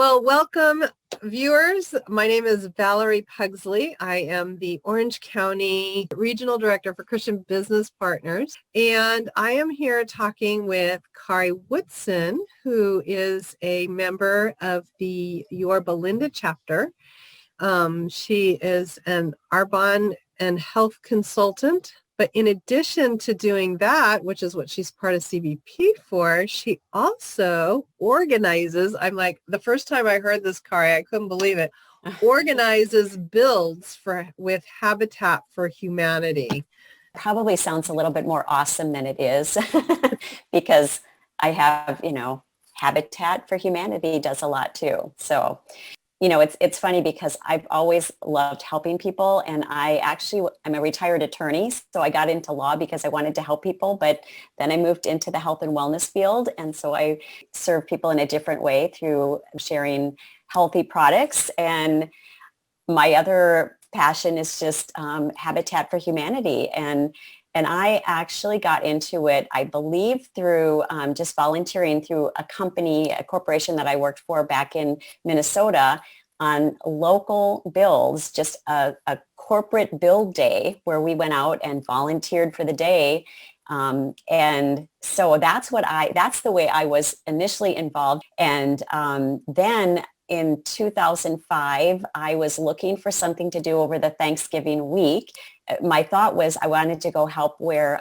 Well, welcome viewers. My name is Valerie Pugsley. I am the Orange County Regional Director for Christian Business Partners, and I am here talking with Kari Woodson, who is a member of the Yorba Linda chapter. She is an Arbonne and health consultant. But in addition to doing that, which is what she's part of CBP for, she also organizes, I'm like, the first time I heard this, Kari, I couldn't believe it, organizes builds with Habitat for Humanity. Probably sounds a little bit more awesome than it is because I have, Habitat for Humanity does a lot too. So it's funny because I've always loved helping people, and I'm a retired attorney, so I got into law because I wanted to help people, but then I moved into the health and wellness field, and so I serve people in a different way through sharing healthy products. And my other passion is just Habitat for Humanity, and I actually got into it, I believe, through just volunteering through a corporation that I worked for back in Minnesota on local builds, just a corporate build day where we went out and volunteered for the day. And so that's the way I was initially involved. And then in 2005, I was looking for something to do over the Thanksgiving week. My thought was I wanted to go help where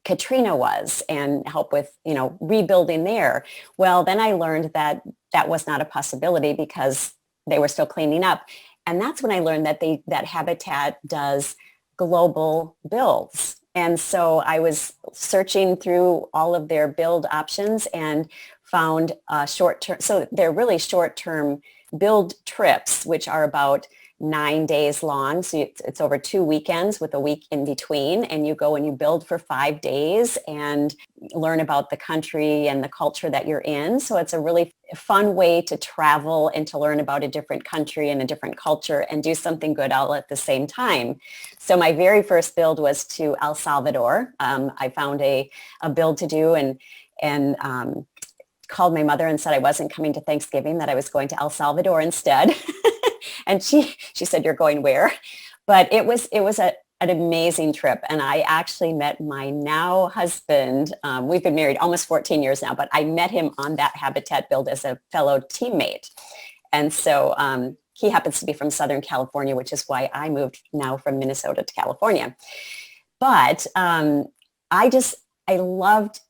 Katrina was and help with, rebuilding there. Well, then I learned that that was not a possibility because they were still cleaning up. And that's when I learned that Habitat does global builds. And so I was searching through all of their build options and found short-term. So they're really short-term build trips, which are about 9 days long. So it's over 2 weekends with a week in between. And you go and you build for 5 days and learn about the country and the culture that you're in. So it's a really fun way to travel and to learn about a different country and a different culture and do something good all at the same time. So my very first build was to El Salvador. I found a build to do and called my mother and said I wasn't coming to Thanksgiving, that I was going to El Salvador instead. And she said, "You're going where?" But it was an amazing trip. And I actually met my now husband. We've been married almost 14 years now, but I met him on that Habitat build as a fellow teammate. And so he happens to be from Southern California, which is why I moved now from Minnesota to California. But I loved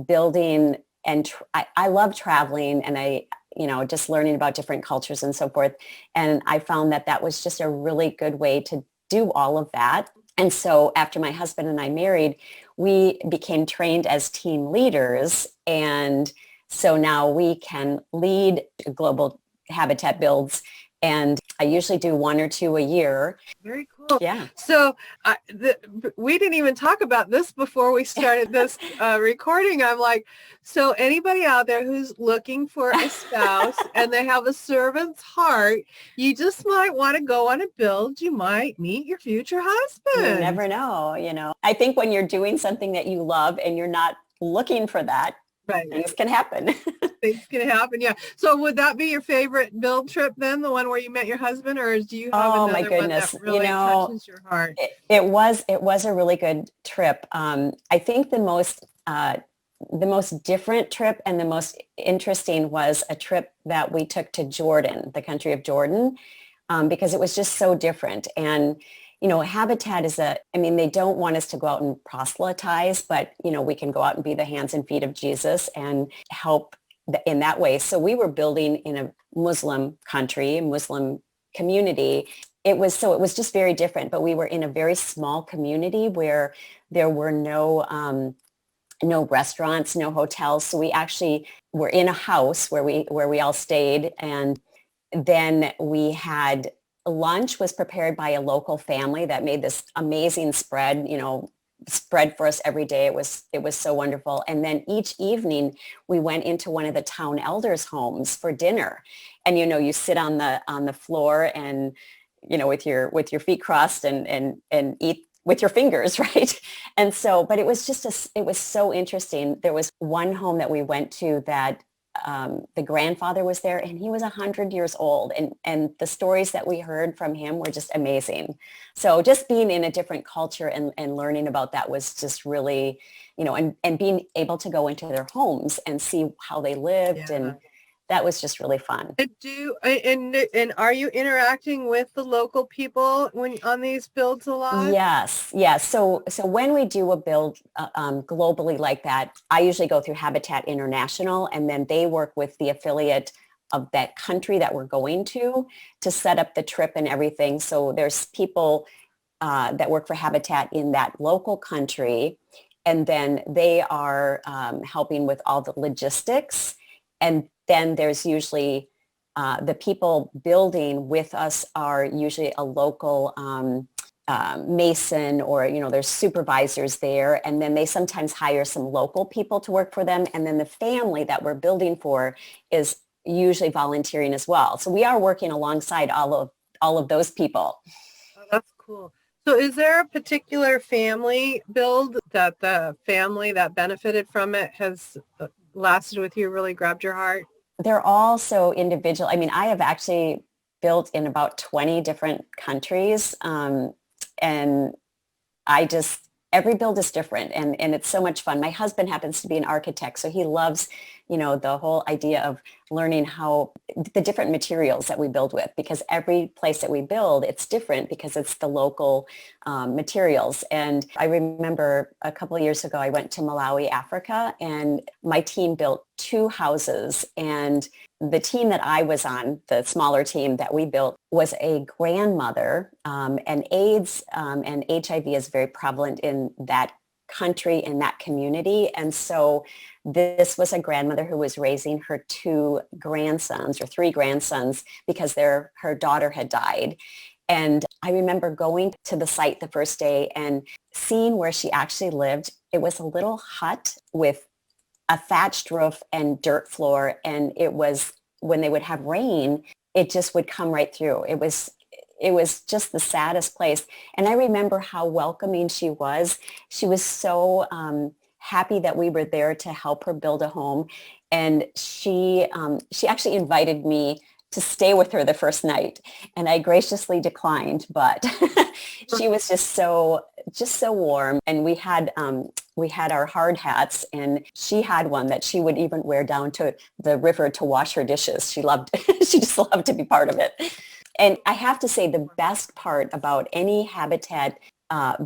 building, and I love traveling, and just learning about different cultures and so forth. And I found that was just a really good way to do all of that. And so after my husband and I married, we became trained as team leaders. And so now we can lead global Habitat builds. And I usually do 1 or 2 a year. Very cool. Yeah. So we didn't even talk about this before we started this recording. I'm like, so anybody out there who's looking for a spouse and they have a servant's heart, you just might want to go on a build. You might meet your future husband. You never know, I think when you're doing something that you love and you're not looking for that, right, things can happen. Things can happen, yeah. So would that be your favorite build trip then, the one where you met your husband, or do you have another my goodness. one that really touches your heart? It was a really good trip. I think the most different trip and the most interesting was a trip that we took to Jordan, the country of Jordan, because it was just so different. And Habitat they don't want us to go out and proselytize, but, we can go out and be the hands and feet of Jesus and help in that way. So we were building in a Muslim country, a Muslim community. It was just very different, but we were in a very small community where there were no restaurants, no hotels. So we actually were in a house where we all stayed. And then we had lunch was prepared by a local family that made this amazing spread for us every day. It was so wonderful. And then each evening we went into one of the town elders' homes for dinner. And you sit on the floor and with your feet crossed and eat with your fingers, right? And so, but it was so interesting. There was one home that we went to that the grandfather was there, and he was 100 years old. And the stories that we heard from him were just amazing. So just being in a different culture and learning about that was just really, and being able to go into their homes and see how they lived. Yeah. And that was just really fun. And are you interacting with the local people when on these builds a lot? Yes. So when we do a build globally like that, I usually go through Habitat International, and then they work with the affiliate of that country that we're going to set up the trip and everything. So there's people that work for Habitat in that local country, and then they are helping with all the logistics. And then there's usually the people building with us are usually a local mason, or, there's supervisors there. And then they sometimes hire some local people to work for them. And then the family that we're building for is usually volunteering as well. So we are working alongside all of those people. Oh, that's cool. So is there a particular family build that the family that benefited from it has lasted with you, really grabbed your heart? They're all so individual. I mean, I have actually built in about 20 different countries. And every build is different, and it's so much fun. My husband happens to be an architect, so he loves, the whole idea of learning how the different materials that we build with, because every place that we build, it's different because it's the local materials. And I remember a couple of years ago, I went to Malawi, Africa, and my team built 2 houses, and the team that I was on, the smaller team that we built, was a grandmother, and AIDS and HIV is very prevalent in that country, in that community. And so this was a grandmother who was raising her 2 grandsons or 3 grandsons because her daughter had died. And I remember going to the site the first day and seeing where she actually lived. It was a little hut with a thatched roof and dirt floor. And it was, when they would have rain, it just would come right through. It was just the saddest place. And I remember how welcoming she was. She was so happy that we were there to help her build a home. And she actually invited me to stay with her the first night. And I graciously declined, but she was just so warm. And we had our hard hats, and she had one that she would even wear down to the river to wash her dishes. She just loved to be part of it. And I have to say, the best part about any Habitat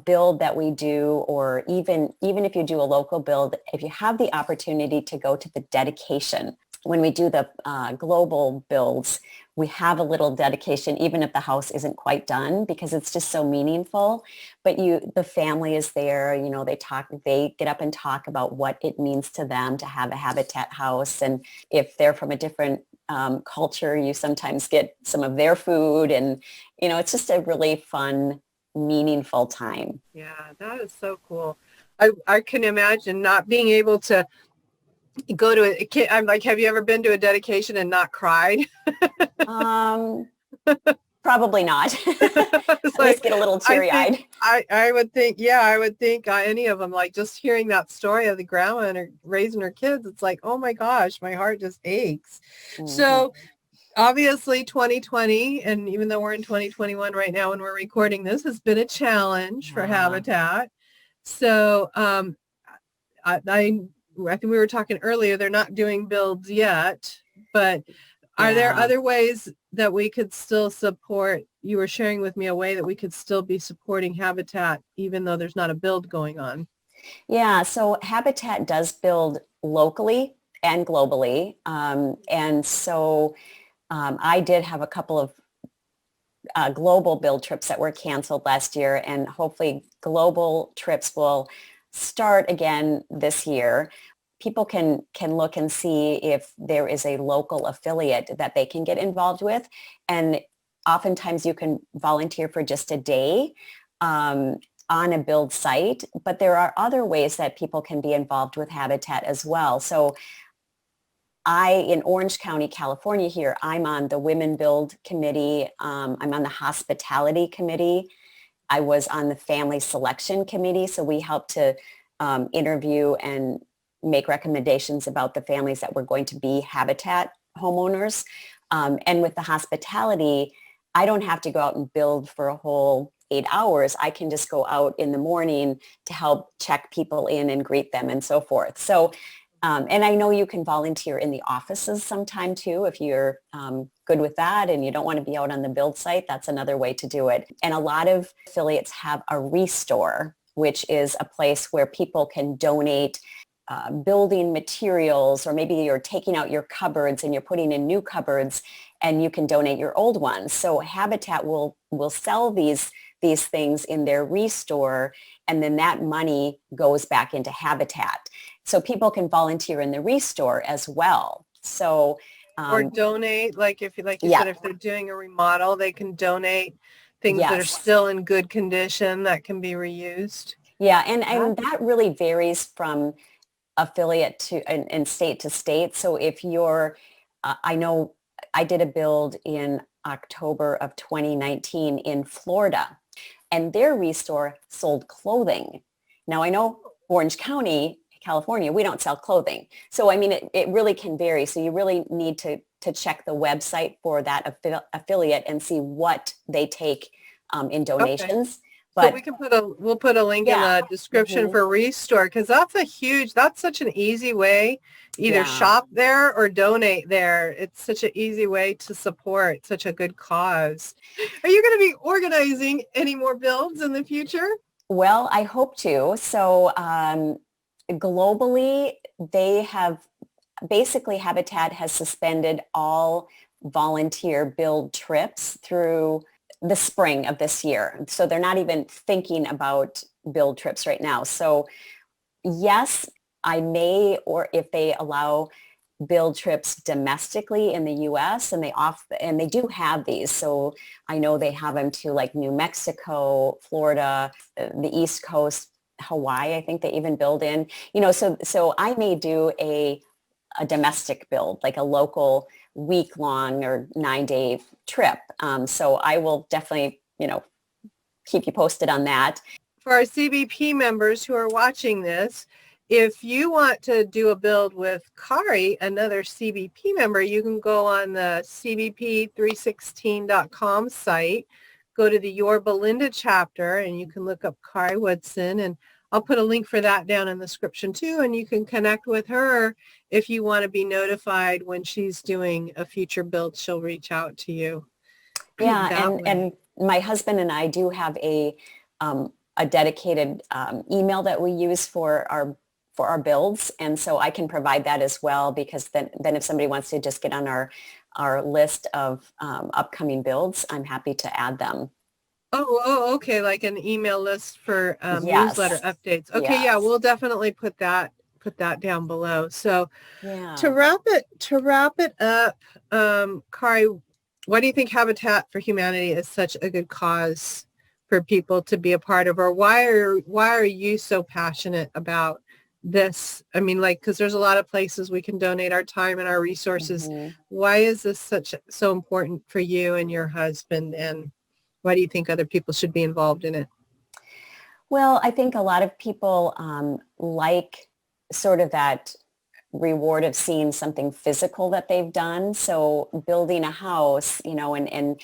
build that we do, or even if you do a local build, if you have the opportunity to go to the dedication. When we do the global builds, we have a little dedication, even if the house isn't quite done, because it's just so meaningful. But the family is there, they get up and talk about what it means to them to have a Habitat house. And if they're from a different culture, you sometimes get some of their food, and, it's just a really fun, meaningful time. Yeah, that is so cool. I can imagine not being able to go to it. I'm like, have you ever been to a dedication and not cried? Probably not. At least get a little teary-eyed. I would think any of them, like just hearing that story of the grandma and her raising her kids, it's like, oh my gosh, my heart just aches. Mm-hmm. So obviously 2020, and even though we're in 2021 right now when we're recording this, has been a challenge for Habitat. So I think we were talking earlier, they're not doing builds yet, but are there other ways that we could still support? You were sharing with me a way that we could still be supporting Habitat even though there's not a build going on. Yeah, so Habitat does build locally and globally. And so I did have a couple of global build trips that were canceled last year, and hopefully global trips will start again this year. People can look and see if there is a local affiliate that they can get involved with. And oftentimes you can volunteer for just a day on a build site, but there are other ways that people can be involved with Habitat as well. So in Orange County, California here, I'm on the Women Build Committee. I'm on the Hospitality Committee. I was on the Family Selection Committee. So we help to interview and make recommendations about the families that were going to be Habitat homeowners. And with the hospitality, I don't have to go out and build for a whole 8 hours. I can just go out in the morning to help check people in and greet them and so forth. So, and I know you can volunteer in the offices sometime too, if you're good with that and you don't want to be out on the build site. That's another way to do it. And a lot of affiliates have a restore, which is a place where people can donate building materials, or maybe you're taking out your cupboards and you're putting in new cupboards and you can donate your old ones. So Habitat will sell these things in their restore, and then that money goes back into Habitat. So people can volunteer in the restore as well. So or donate, like you said, if they're doing a remodel, they can donate things that are still in good condition that can be reused. Yeah, and that really varies from affiliate to and state to state. So if you're, I know I did a build in October of 2019 in Florida, and their restore sold clothing. Now I know Orange County, California, we don't sell clothing. So I mean, it really can vary. So you really need to check the website for that affiliate and see what they take in donations. Okay. But so we'll put a link in the description for Restore, because that's such an easy way, either shop there or donate there. It's such an easy way to support such a good cause. Are you going to be organizing any more builds in the future? Well, I hope to. So globally, they have basically Habitat has suspended all volunteer build trips through the spring of this year. So they're not even thinking about build trips right now. So yes, I may, or if they allow build trips domestically in the US, and they do have these. So I know they have them to like New Mexico, Florida, the East Coast, Hawaii, I think they even build in, so I may do a domestic build, like a local week-long or 9-day trip. So I will definitely, keep you posted on that. For our CBP members who are watching this, if you want to do a build with Kari, another CBP member, you can go on the cbp316.com site, go to the Your Belinda chapter, and you can look up Kari Woodson, and I'll put a link for that down in the description too, and you can connect with her if you want to be notified when she's doing a future build. She'll reach out to you. Yeah, and my husband and I do have a dedicated email that we use for our builds, and so I can provide that as well, because then if somebody wants to just get on our list of upcoming builds, I'm happy to add them. Oh, okay, like an email list for newsletter updates. Okay, yeah, we'll definitely put that down below. So to wrap it up, Kari, why do you think Habitat for Humanity is such a good cause for people to be a part of, or why are you so passionate about this? I mean, because there's a lot of places we can donate our time and our resources. Why is this so important for you and your husband, and why do you think other people should be involved in it? Well, I think a lot of people like sort of that reward of seeing something physical that they've done. So building a house, and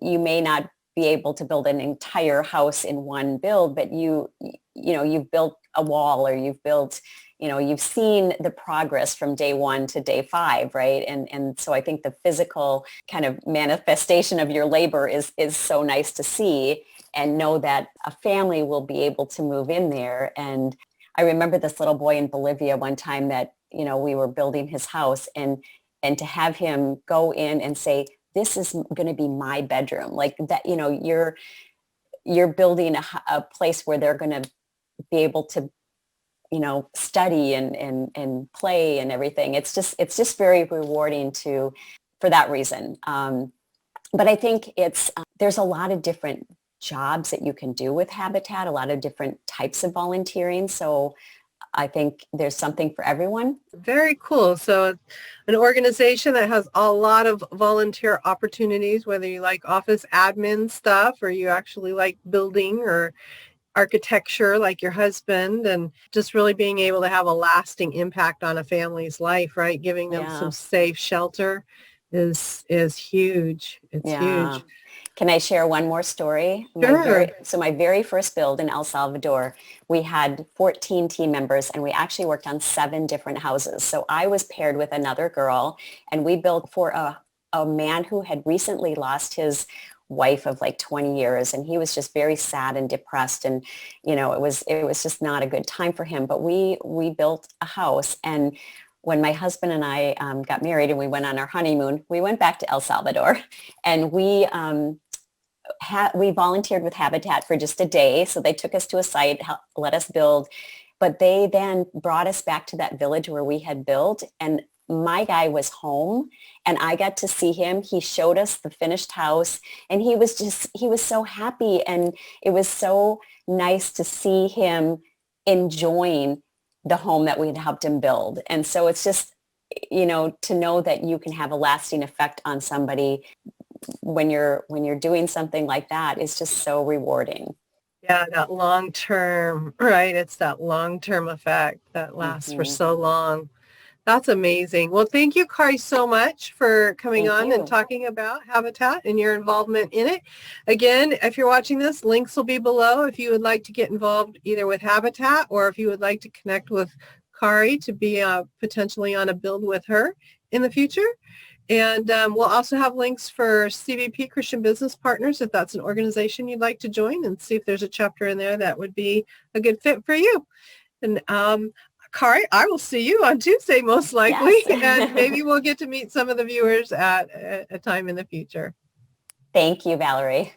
you may not be able to build an entire house in one build, but you've built a wall, or you've built, you've seen the progress from day 1 to day 5, right? And so I think the physical kind of manifestation of your labor is so nice to see, and know that a family will be able to move in there. And I remember this little boy in Bolivia one time that, we were building his house, and to have him go in and say, this is going to be my bedroom, like that, you're building a place where they're going to be able to, study and play and everything. It's just very rewarding for that reason. But I think there's a lot of different jobs that you can do with Habitat, a lot of different types of volunteering. So I think there's something for everyone. Very cool. So an organization that has a lot of volunteer opportunities, whether you like office admin stuff or you actually like building or architecture like your husband, and just really being able to have a lasting impact on a family's life, right? Giving them some Yeah. safe shelter is huge. It's Yeah. huge. Can I share one more story? Sure. My very first build in El Salvador, we had 14 team members and we actually worked on 7 different houses. So I was paired with another girl and we built for a man who had recently lost his wife of like 20 years, and he was just very sad and depressed, and it was just not a good time for him. But we built a house, and when my husband and I got married and we went on our honeymoon, we went back to El Salvador, and we volunteered with Habitat for just a day. So they took us to a site, let us build, but they then brought us back to that village where we had built, and my guy was home and I got to see him. He showed us the finished house and he was so happy, and it was so nice to see him enjoying the home that we had helped him build. And so it's just, to know that you can have a lasting effect on somebody when you're doing something like that is just so rewarding. Yeah, that long term, right? It's that long term effect that lasts for Hmm. so long. That's amazing. Well, thank you, Kari, so much for coming Thank on and you. talking about Habitat and your involvement in it. Again, if you're watching this, links will be below if you would like to get involved either with Habitat or if you would like to connect with Kari to be potentially on a build with her in the future. And we'll also have links for CBP, Christian Business Partners, if that's an organization you'd like to join, and see if there's a chapter in there that would be a good fit for you. And Kari, I will see you on Tuesday, most likely, and Yes. maybe we'll get to meet some of the viewers at a time in the future. Thank you, Valerie.